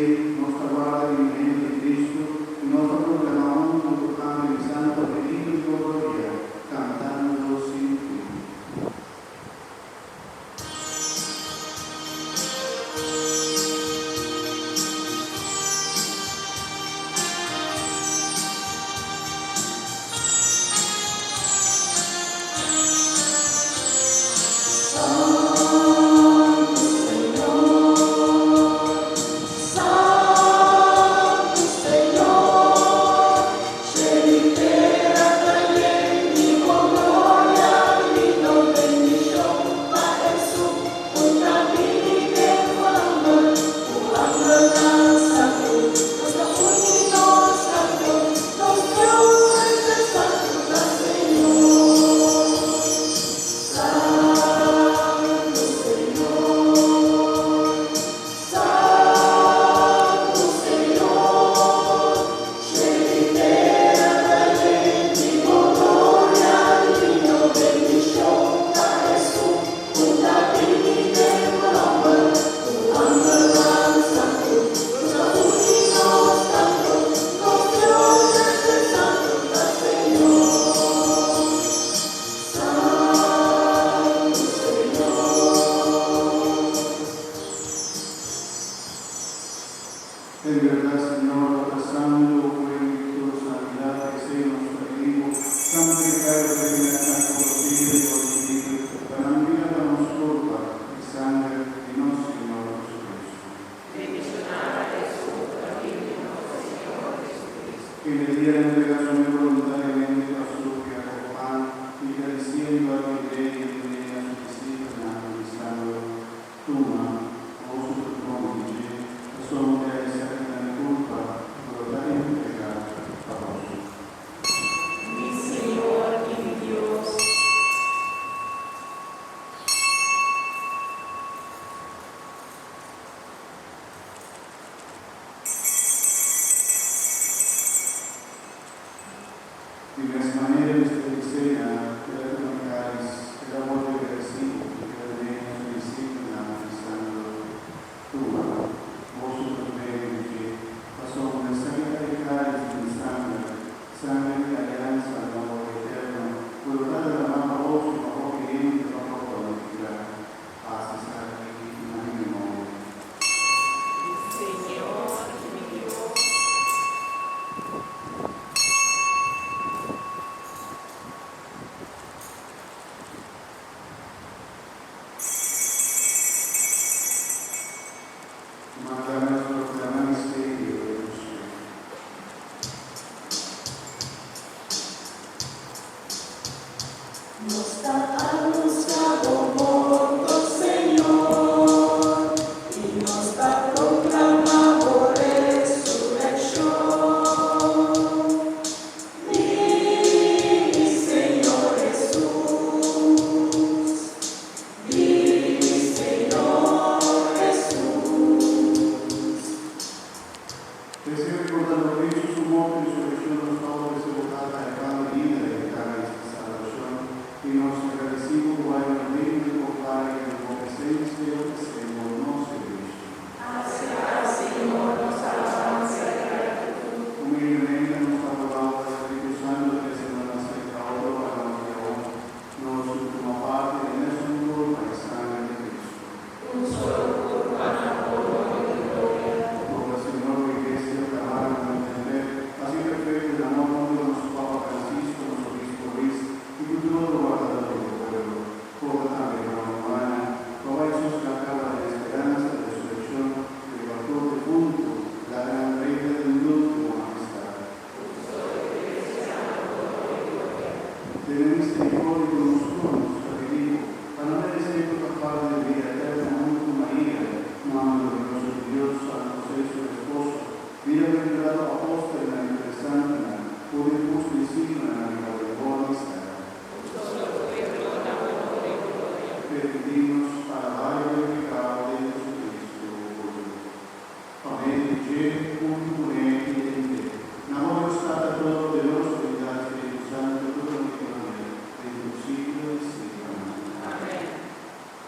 sei nostra guarda rimanente di Cristo, il nostro proclamavamo proclamando il santo benito di gloria, cantando sin qui. En verdad, Señor, abrazando tu sanidad, que sea nuestro vivo, santificado que venga a conocido y conocido, para la vida de nuestra culpa y sangre de nuestro Señor Jesucristo. Bendicionar a Jesús, la vida de nuestro Señor Jesucristo. Que le dieran entregación voluntariamente a su propia pan y que diciendo a que le y a su discípulo analizando tu mano, o su cómplice, somos de esa culpa, voluntaria entregar a vos. Mi Señor y mi Dios. De esta manera, esta escena, que la comunicáis, el amor de Cristo, que ordenas su discípulo analizando tu mano, vos supone que pasó una sangre de cáliz en sangre de alianza, de amor eterno, voluntad de la mano a vos, y bajo cliente, bajo política, haces aquí una memoria. Mi Señor y mi Dios. Mandanos proclamar misterio de Dios. Nos ha anunciado por Señor y nos ha proclamado resurrección. Vive, Señor Jesús. Vive, Señor Jesús. Recibe